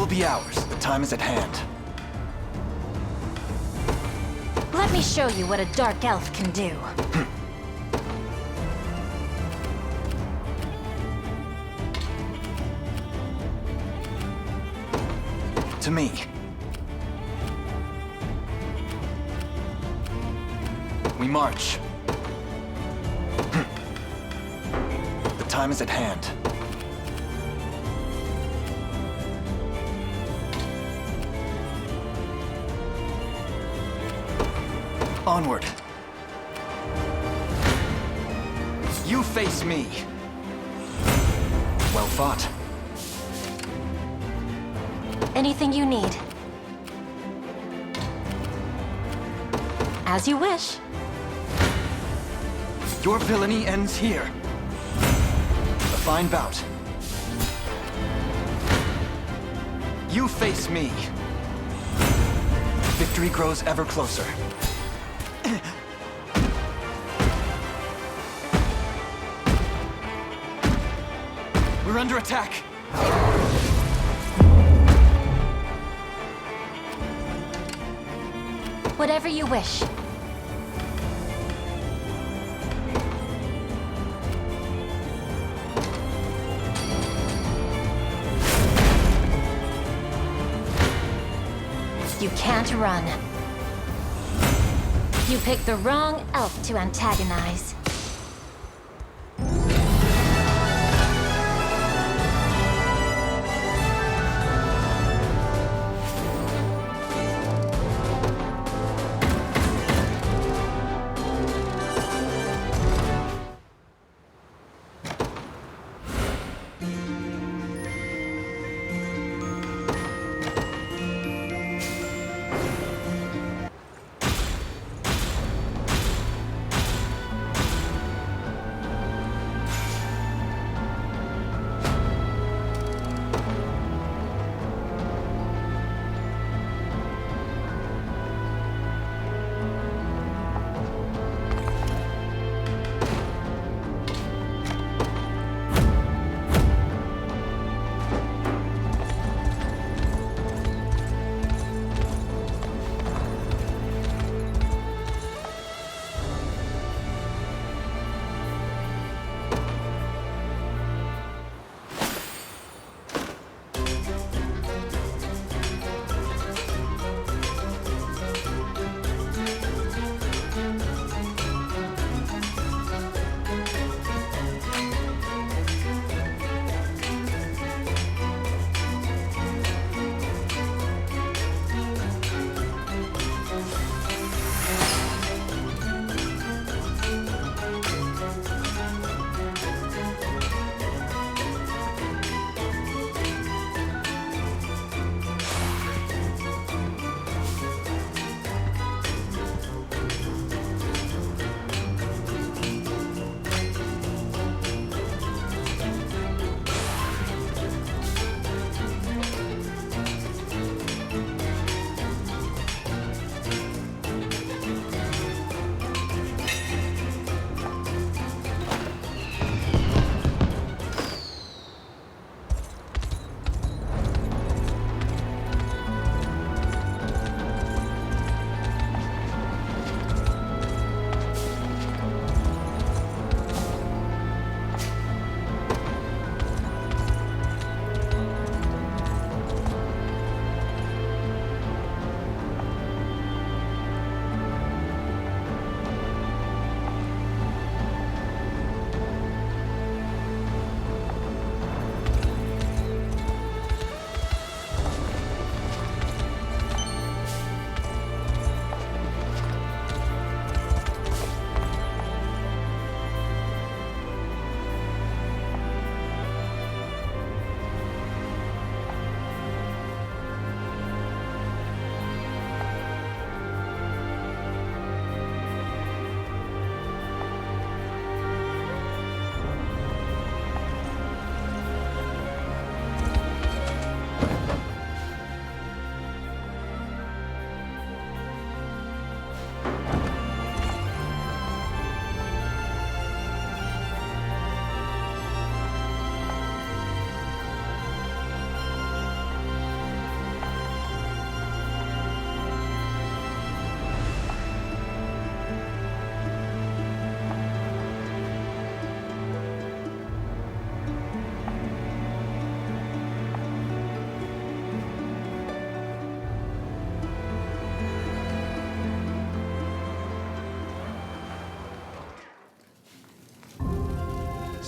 will be ours. The time is at hand. Let me show you what a dark elf can do. To me. We march. The time is at hand. Onward. You face me. Well fought. Anything you need. As you wish. Your villainy ends here. A fine bout. You face me. Victory grows ever closer. We're under attack. Whatever you wish. You can't run. You picked the wrong elf to antagonize.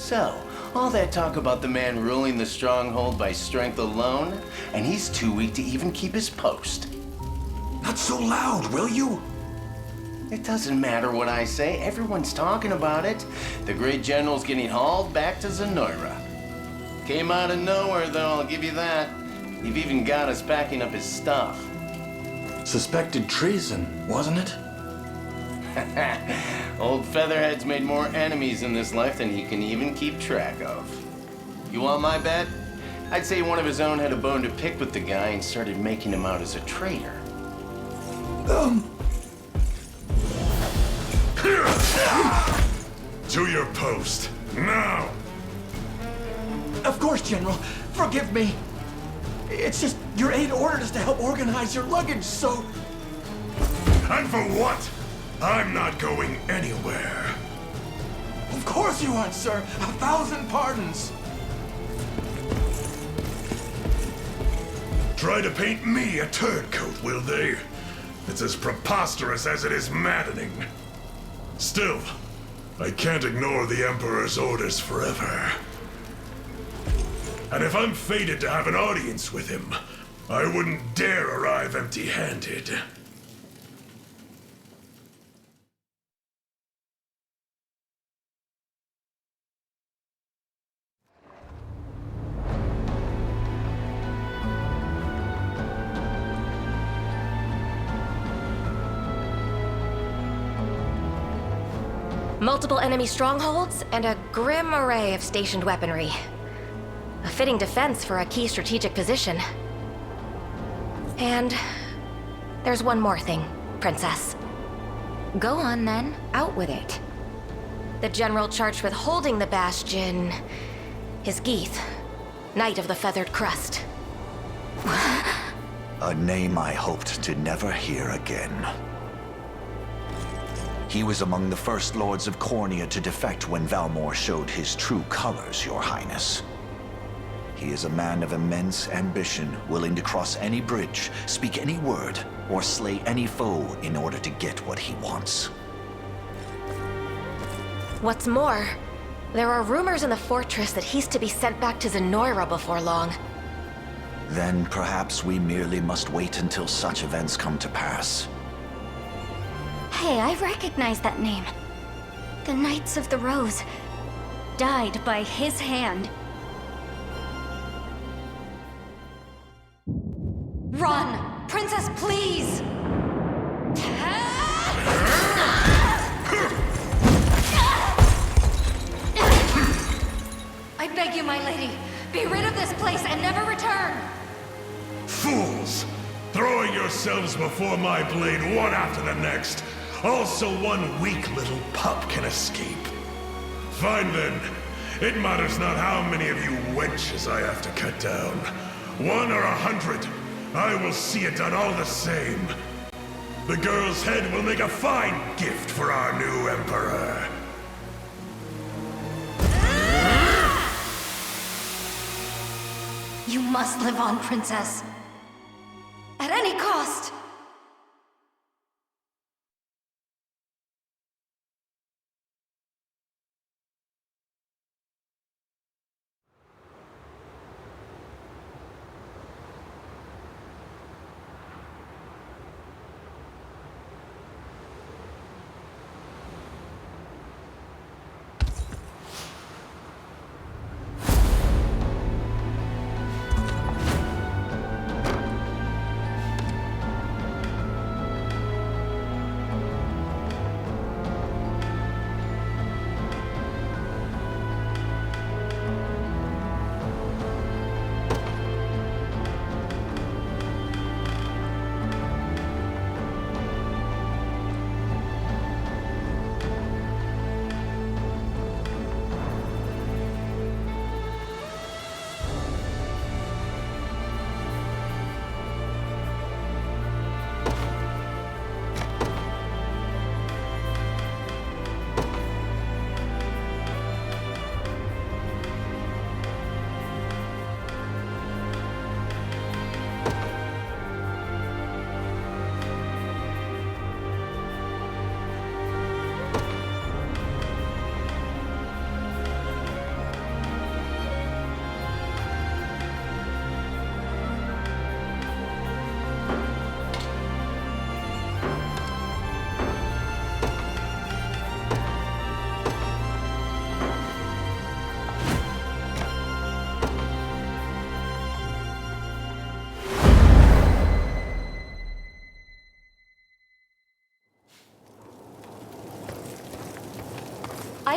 So, all that talk about the man ruling the stronghold by strength alone, and he's too weak to even keep his post. Not so loud, will you? It doesn't matter what I say, everyone's talking about it. The great general's getting hauled back to Zenoira. Came out of nowhere, though, I'll give you that. You've even got us packing up his stuff. Suspected treason, wasn't it? Old Featherhead's made more enemies in this life than he can even keep track of. You want my bet? I'd say one of his own had a bone to pick with the guy and started making him out as a traitor. To your post, now! Of course, General. Forgive me. It's just your aide ordered us to help organize your luggage, so... And for what? I'm not going anywhere. Of course you aren't, sir. 1,000 pardons. Try to paint me a turncoat, will they? It's as preposterous as it is maddening. Still, I can't ignore the Emperor's orders forever. And if I'm fated to have an audience with him, I wouldn't dare arrive empty-handed. Multiple enemy strongholds and a grim array of stationed weaponry. A fitting defense for a key strategic position. And there's one more thing, Princess. Go on then, out with it. The general charged with holding the bastion is Geeth, Knight of the Feathered Crest. A name I hoped to never hear again. He was among the first lords of Cornea to defect when Valmor showed his true colors, Your Highness. He is a man of immense ambition, willing to cross any bridge, speak any word, or slay any foe in order to get what he wants. What's more, there are rumors in the fortress that he's to be sent back to Zenoira before long. Then perhaps we merely must wait until such events come to pass. Hey, I recognize that name. The Knights of the Rose died by his hand. Run! Princess, please! I beg you, my lady, be rid of this place and never return! Fools! Throwing yourselves before my blade one after the next. Also one weak little pup can escape. Fine then. It matters not how many of you wenches I have to cut down. 1 or 100. I will see it done all the same. The girl's head will make a fine gift for our new Emperor. You must live on, Princess. At any cost!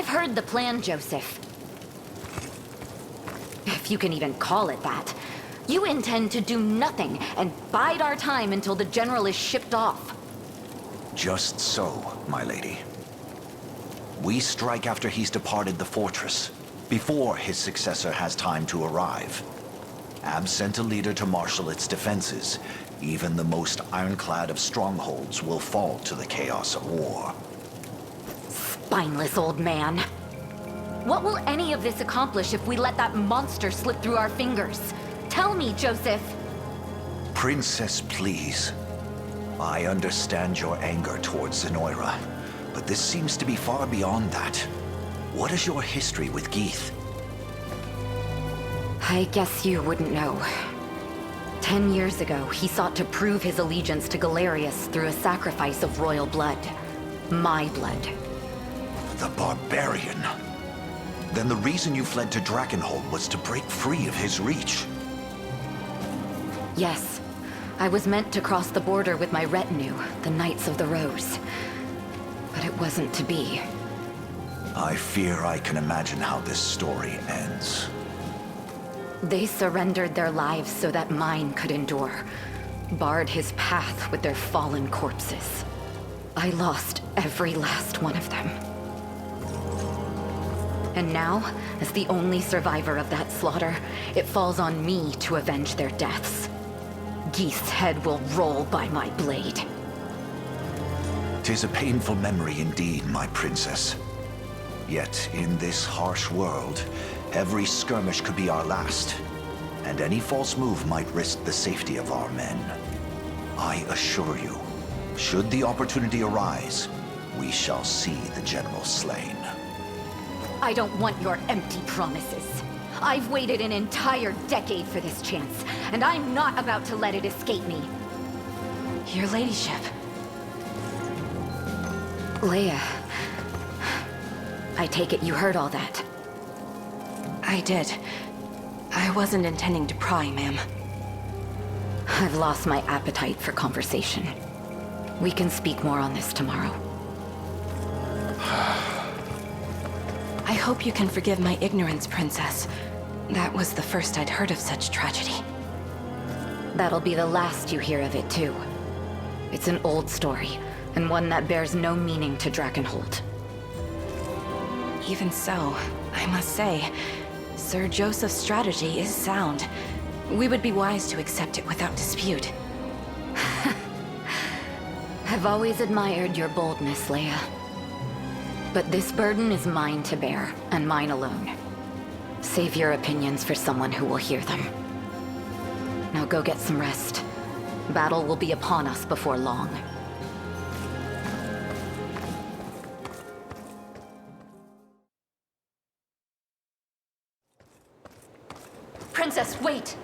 I've heard the plan, Joseph. If you can even call it that. You intend to do nothing and bide our time until the General is shipped off. Just so, my lady. We strike after he's departed the fortress, before his successor has time to arrive. Absent a leader to marshal its defenses, even the most ironclad of strongholds will fall to the chaos of war. Spineless old man. What will any of this accomplish if we let that monster slip through our fingers? Tell me, Joseph. Princess, please. I understand your anger towards Zenoira, but this seems to be far beyond that. What is your history with Geeth? I guess you wouldn't know. 10 years ago, he sought to prove his allegiance to Galerius through a sacrifice of royal blood. My blood. The barbarian. Then the reason you fled to Drakenhold was to break free of his reach. Yes. I was meant to cross the border with my retinue, the Knights of the Rose. But it wasn't to be. I fear I can imagine how this story ends. They surrendered their lives so that mine could endure. Barred his path with their fallen corpses. I lost every last one of them. And now, as the only survivor of that slaughter, it falls on me to avenge their deaths. Geeth's head will roll by my blade. 'Tis a painful memory indeed, my princess. Yet, in this harsh world, every skirmish could be our last, and any false move might risk the safety of our men. I assure you, should the opportunity arise, we shall see the General slain. I don't want your empty promises. I've waited an entire decade for this chance, and I'm not about to let it escape me. Your ladyship. Leia, I take it you heard all that. I did. I wasn't intending to pry, ma'am. I've lost my appetite for conversation. We can speak more on this tomorrow. I hope you can forgive my ignorance, Princess. That was the first I'd heard of such tragedy. That'll be the last you hear of it, too. It's an old story, and one that bears no meaning to Drakenhold. Even so, I must say, Sir Joseph's strategy is sound. We would be wise to accept it without dispute. I've always admired your boldness, Leia. But this burden is mine to bear, and mine alone. Save your opinions for someone who will hear them. Now go get some rest. Battle will be upon us before long. Princess, wait!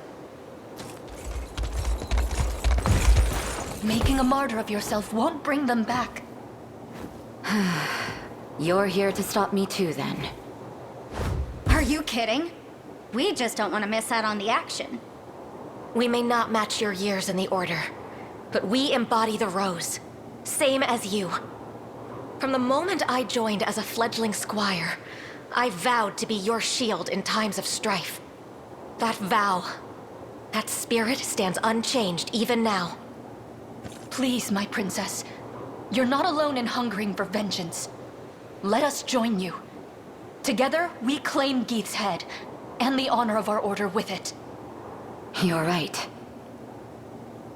Making a martyr of yourself won't bring them back. You're here to stop me too, then. Are you kidding? We just don't want to miss out on the action. We may not match your years in the Order, but we embody the Rose. Same as you. From the moment I joined as a fledgling squire, I vowed to be your shield in times of strife. That vow, that spirit stands unchanged even now. Please, my princess. You're not alone in hungering for vengeance. Let us join you. Together, we claim Geeth's head, and the honor of our order with it. You're right.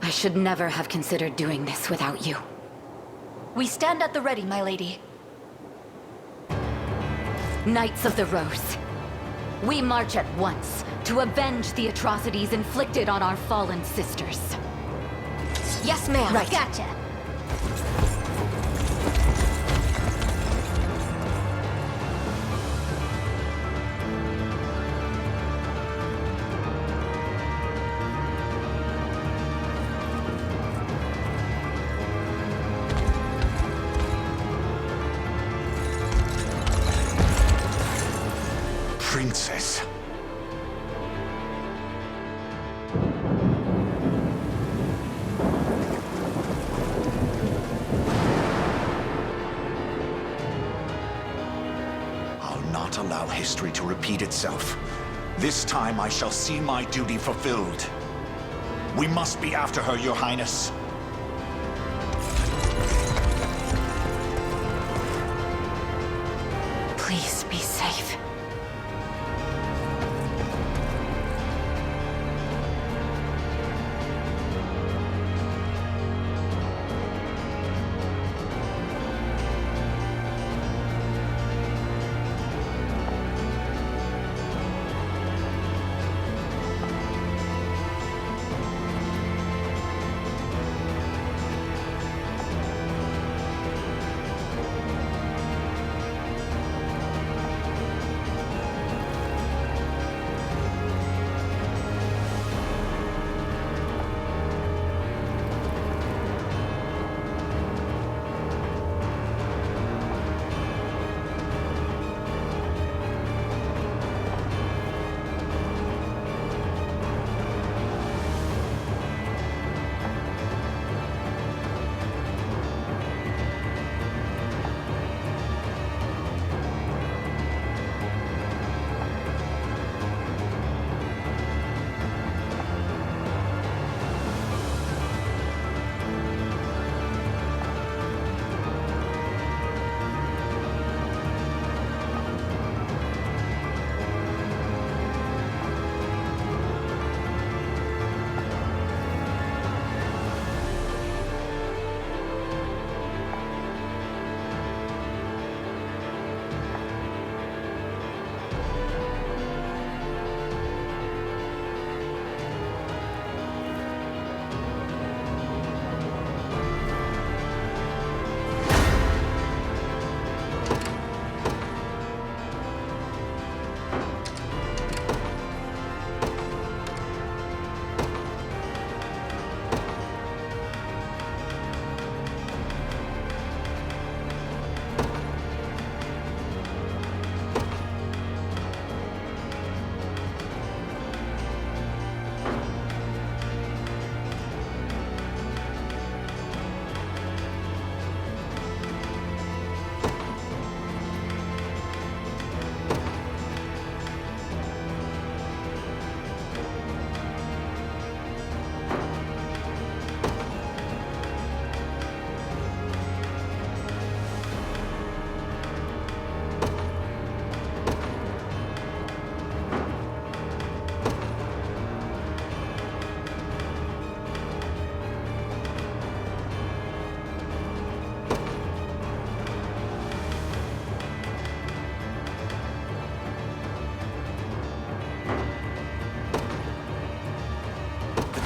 I should never have considered doing this without you. We stand at the ready, my lady. Knights of the Rose. We march at once to avenge the atrocities inflicted on our fallen sisters. Yes, ma'am. Right. Gotcha. Princess. allow history to repeat itself. This time I shall see my duty fulfilled. We must be after her, Your Highness. Please be safe.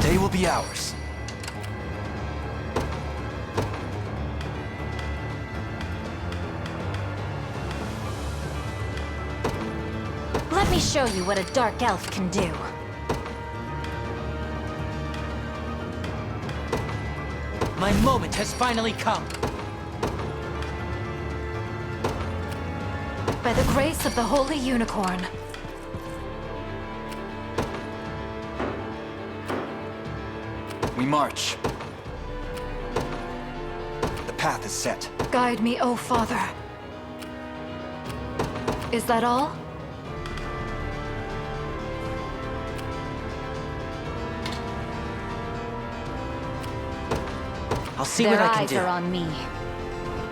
They will be ours. Let me show you what a dark elf can do. My moment has finally come. By the grace of the Holy Unicorn. We march. The path is set. Guide me, O Father. Is that all? I'll see Their what I can eyes do. are on me.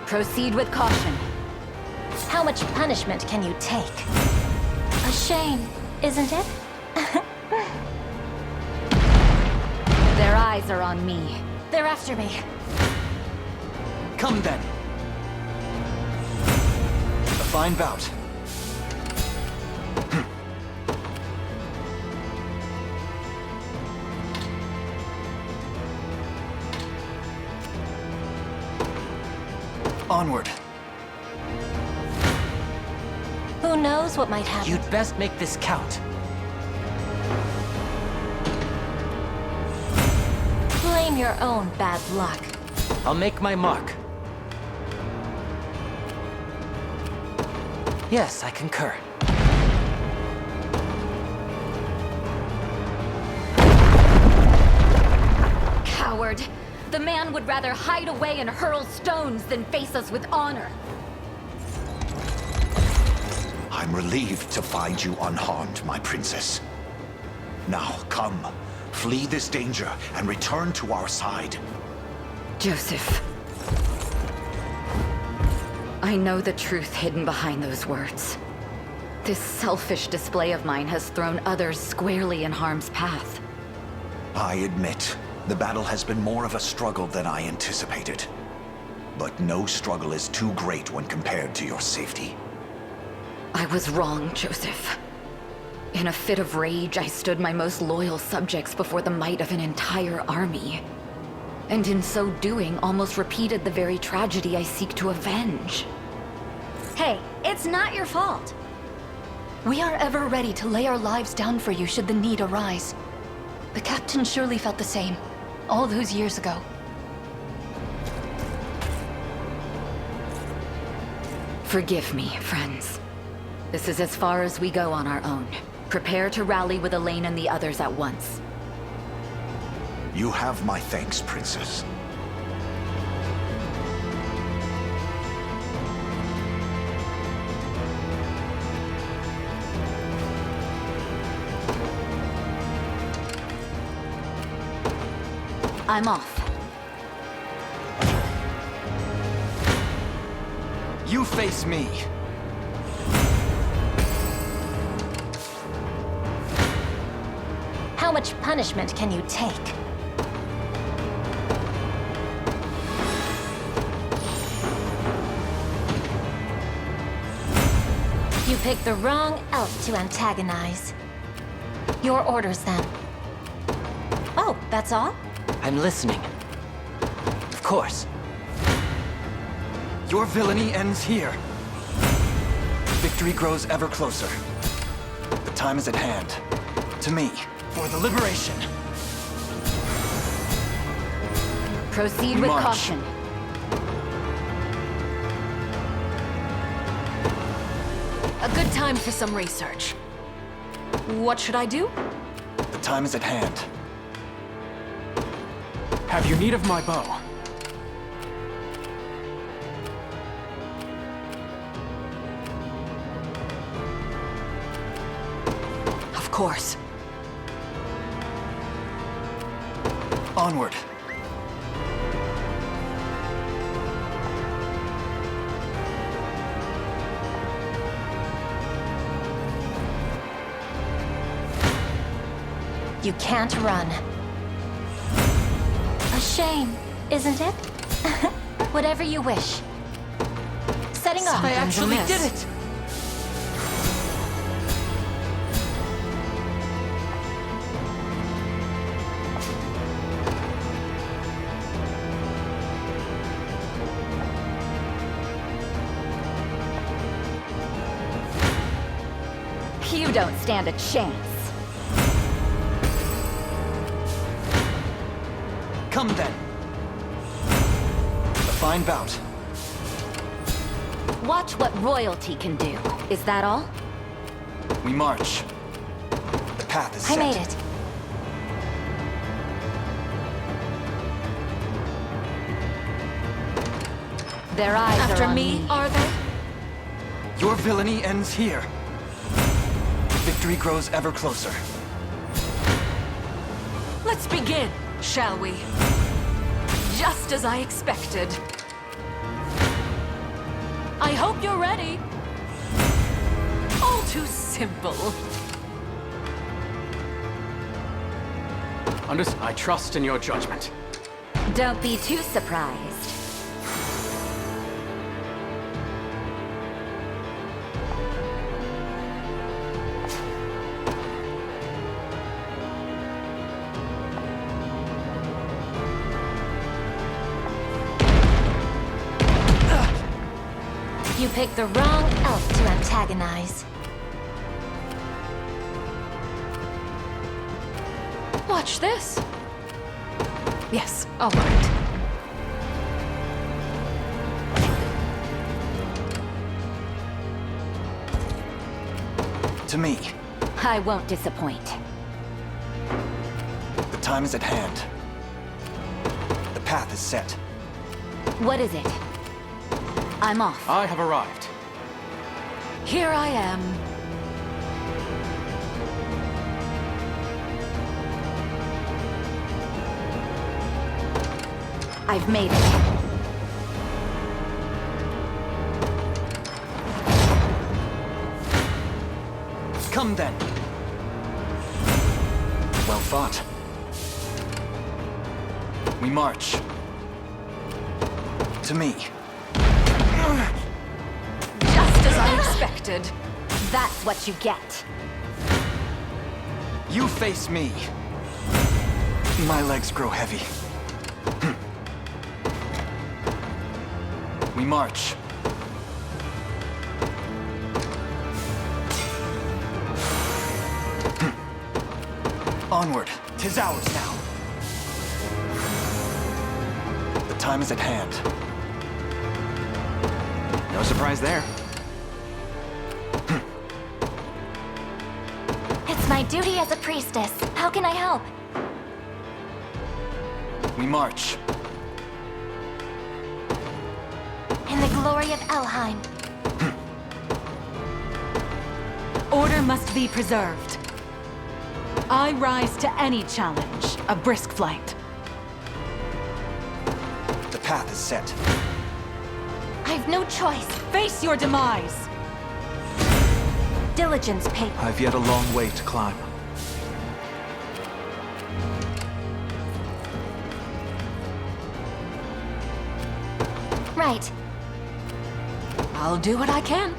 Proceed with caution. How much punishment can you take? A shame, isn't it? Their eyes are on me. They're after me. Come then. A fine bout. Onward. Who knows what might happen? You'd best make this count. Blame your own bad luck. I'll make my mark. Yes, I concur. Coward! The man would rather hide away and hurl stones than face us with honor. I'm relieved to find you unharmed, my princess. Now, come. Flee this danger and return to our side. Joseph. I know the truth hidden behind those words. This selfish display of mine has thrown others squarely in harm's path. I admit, the battle has been more of a struggle than I anticipated. But no struggle is too great when compared to your safety. I was wrong, Joseph. In a fit of rage, I stood my most loyal subjects before the might of an entire army. And in so doing, almost repeated the very tragedy I seek to avenge. Hey, it's not your fault. We are ever ready to lay our lives down for you should the need arise. The captain surely felt the same, all those years ago. Forgive me, friends. This is as far as we go on our own. Prepare to rally with Elaine and the others at once. You have my thanks, Princess. I'm off. You face me. How much punishment can you take? You picked the wrong elf to antagonize. Your orders, then. Oh, that's all? I'm listening. Of course. Your villainy ends here. Victory grows ever closer. The time is at hand. To me, for the liberation. Proceed with March. caution. A good time for some research. What should I do? The time is at hand. Have you need of my bow? Of course. Onward. You can't run. A shame, isn't it? Whatever you wish. Setting off. I actually did it! You don't stand a chance. Come then. A fine bout. Watch what royalty can do. Is that all? We march. The path is I set. made it. Their eyes After are on me, are they? Your villainy ends here. Victory grows ever closer. Let's begin, shall we? Just as I expected. I hope you're ready. All too simple. I trust in your judgment. Don't be too surprised. You picked the wrong elf to antagonize. Watch this. Yes, all right. To me, I won't disappoint. the time is at hand. The path is set. What is it? I'm off. I have arrived. Here I am. I've made it. Come then. Well fought. We march. To me. Just as I expected. That's what you get. You face me. My legs grow heavy. We march. Onward. 'Tis ours now. The time is at hand. No surprise there. It's my duty as a priestess. How can I help? We march. In the glory of Elheim. Order must be preserved. I rise to any challenge. A brisk flight. The path is set. I've no choice. Face your demise! Diligence pay. I've yet a long way to climb. Right. I'll do what I can.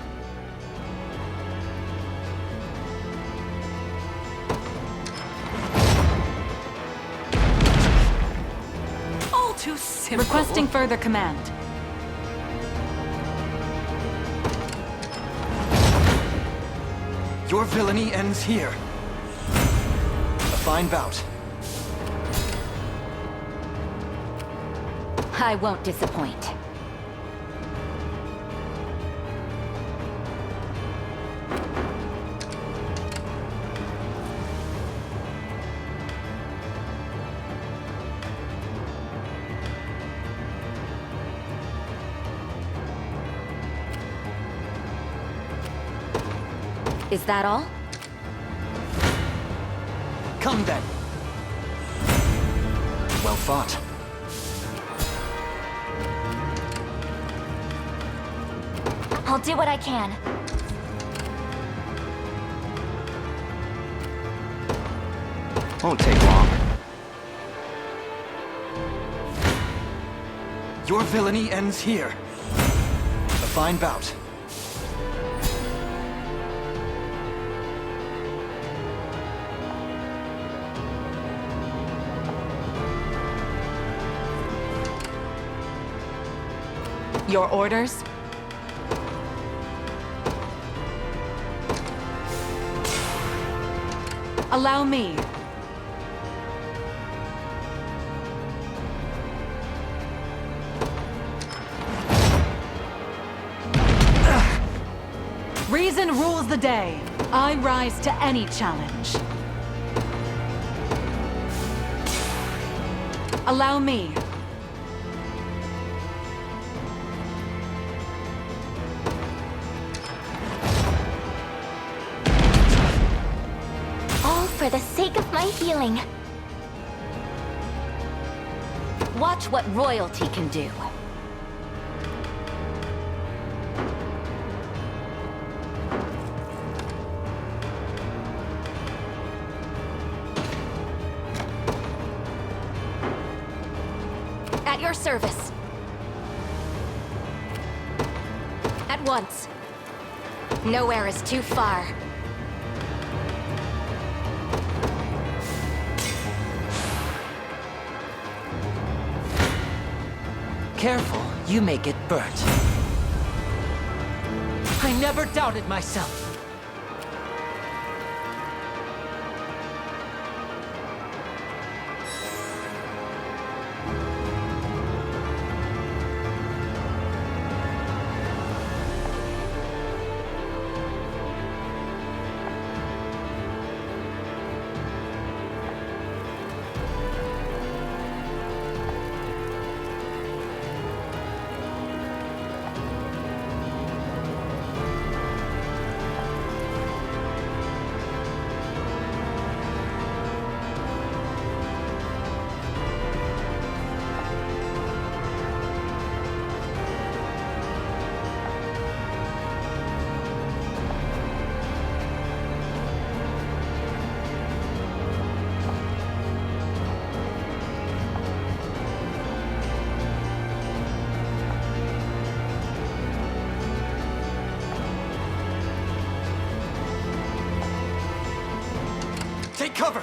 All too simple. Requesting further command. Your villainy ends here. A fine bout. I won't disappoint. Is that all? Come then. Well fought. I'll do what I can. Won't take long. Your villainy ends here. A fine bout. Your orders? Allow me. Reason rules the day. I rise to any challenge. Allow me. All for the sake of my healing. Watch what royalty can do. At your service. At once. Nowhere is too far. Careful, you may get burnt. I never doubted myself. Take cover!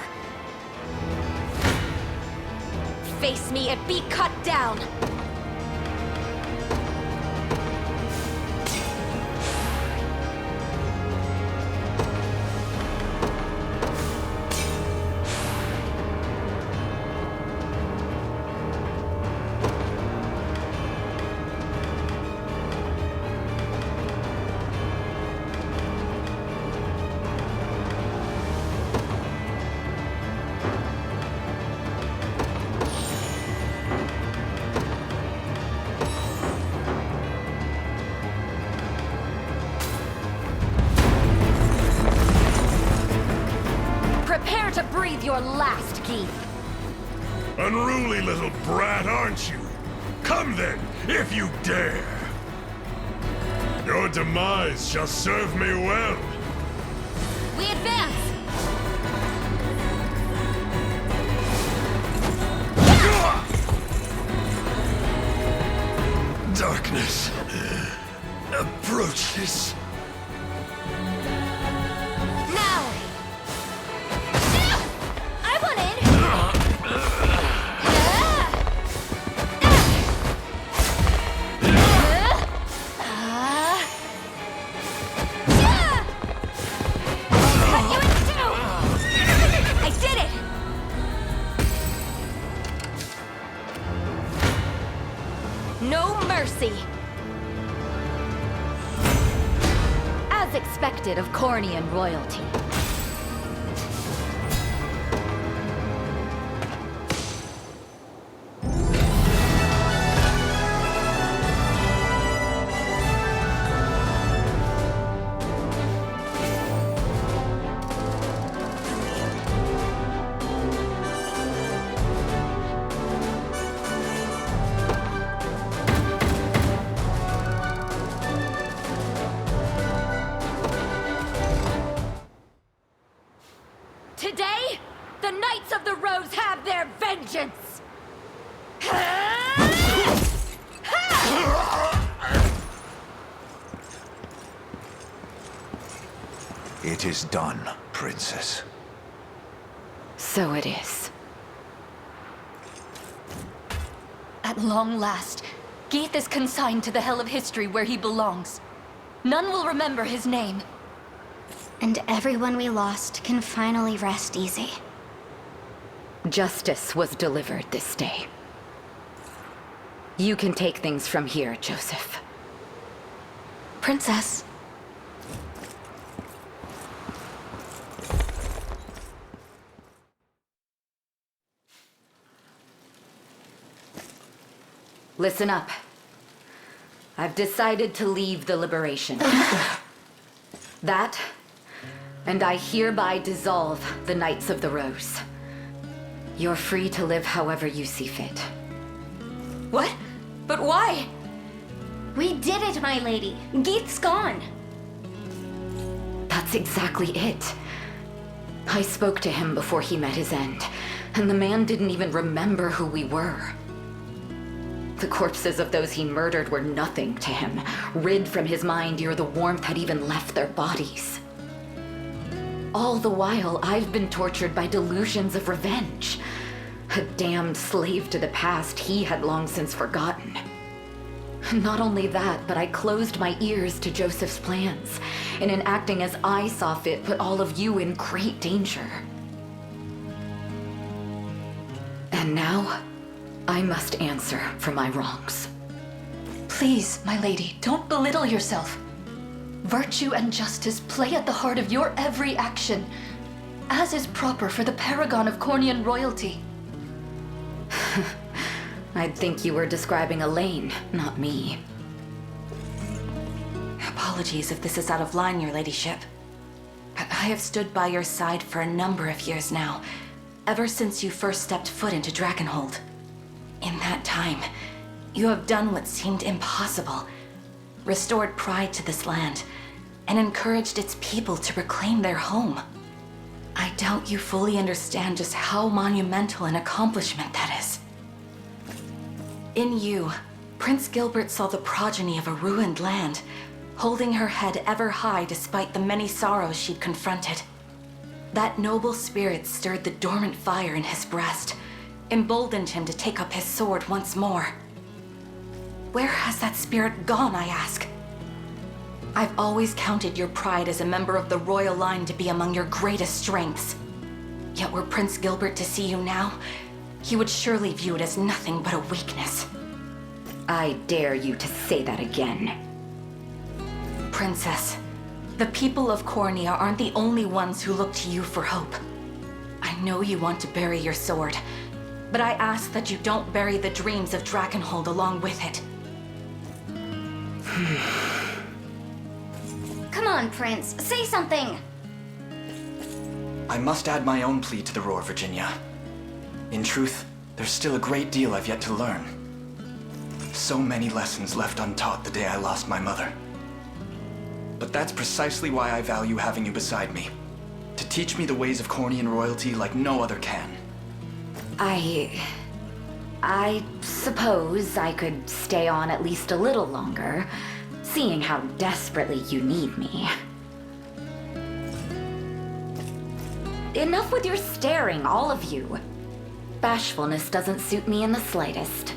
Face me and be cut down! Prepare to breathe your last, Geeth. Unruly little brat, aren't you? Come then, if you dare. Your demise shall serve me well. We advance! Darkness approaches. Now! I want in! Cut you in two! I did it! No mercy! As expected of Cornian royalty. Today, the Knights of the Rose have their vengeance! It is done, Princess. So it is. At long last, Geeth is consigned to the hell of history where he belongs. None will remember his name. And everyone we lost can finally rest easy. Justice was delivered this day. You can take things from here, Joseph. Princess. Listen up. I've decided to leave the Liberation. That, and I hereby dissolve the Knights of the Rose. You're free to live however you see fit. What? But why? We did it, my lady. Geeth's gone. That's exactly it. I spoke to him before he met his end, and the man didn't even remember who we were. The corpses of those he murdered were nothing to him, rid from his mind ere the warmth had even left their bodies. All the while, I've been tortured by delusions of revenge. A damned slave to the past he had long since forgotten. Not only that, but I closed my ears to Joseph's plans, and in acting as I saw fit, put all of you in great danger. And now, I must answer for my wrongs. Please, my lady, don't belittle yourself. Virtue and justice play at the heart of your every action, as is proper for the paragon of Cornian royalty. I'd think you were describing Elaine, not me. Apologies if this is out of line, your ladyship. I have stood by your side for a number of years now, ever since you first stepped foot into Dragonhold. In that time, you have done what seemed impossible, restored pride to this land, and encouraged its people to reclaim their home. I doubt you fully understand just how monumental an accomplishment that is. In you, Prince Gilbert saw the progeny of a ruined land, holding her head ever high despite the many sorrows she'd confronted. That noble spirit stirred the dormant fire in his breast, emboldened him to take up his sword once more. Where has that spirit gone, I ask? I've always counted your pride as a member of the royal line to be among your greatest strengths. Yet were Prince Gilbert to see you now, he would surely view it as nothing but a weakness. I dare you to say that again. Princess, the people of Cornea aren't the only ones who look to you for hope. I know you want to bury your sword, but I ask that you don't bury the dreams of Drakenhold along with it. Come on, Prince. Say something! I must add my own plea to the roar, Virginia. In truth, there's still a great deal I've yet to learn. So many lessons left untaught the day I lost my mother. But that's precisely why I value having you beside me. To teach me the ways of Cornean royalty like no other can. I suppose I could stay on at least a little longer, seeing how desperately you need me. Enough with your staring, all of you. Bashfulness doesn't suit me in the slightest.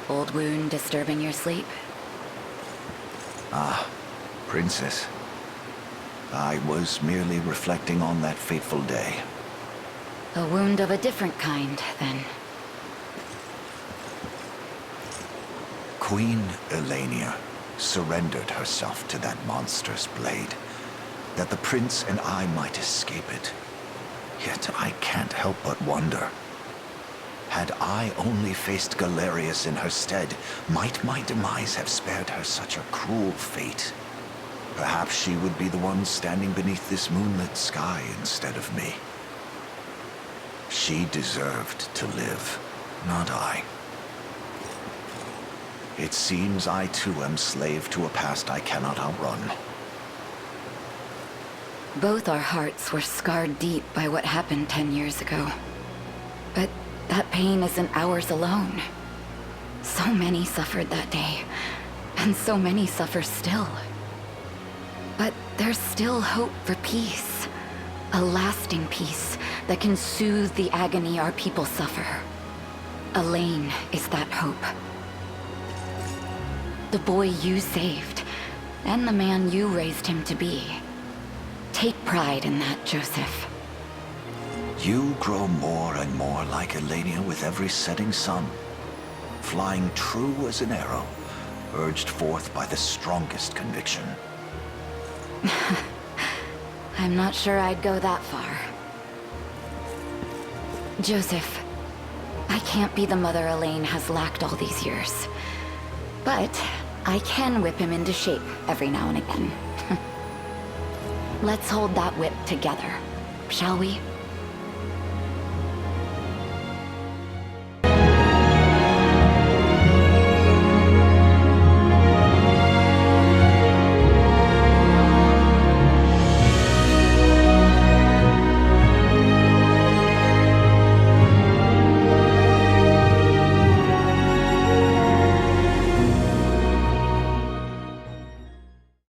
Old wound disturbing your sleep? Princess. I was merely reflecting on that fateful day. A wound of a different kind, then. Queen Elenia surrendered herself to that monstrous blade, that the prince and I might escape it. Yet I can't help but wonder. Had I only faced Galerius in her stead, might my demise have spared her such a cruel fate? Perhaps she would be the one standing beneath this moonlit sky instead of me. She deserved to live, not I. It seems I too am slave to a past I cannot outrun. Both our hearts were scarred deep by what happened 10 years ago. But that pain isn't ours alone. So many suffered that day, and so many suffer still. But there's still hope for peace. A lasting peace that can soothe the agony our people suffer. Elaine is that hope. The boy you saved, and the man you raised him to be. Take pride in that, Joseph. You grow more and more like Elenia with every setting sun, flying true as an arrow, urged forth by the strongest conviction. I'm not sure I'd go that far. Joseph, I can't be the mother Elaine has lacked all these years. But I can whip him into shape every now and again. Let's hold that whip together, shall we?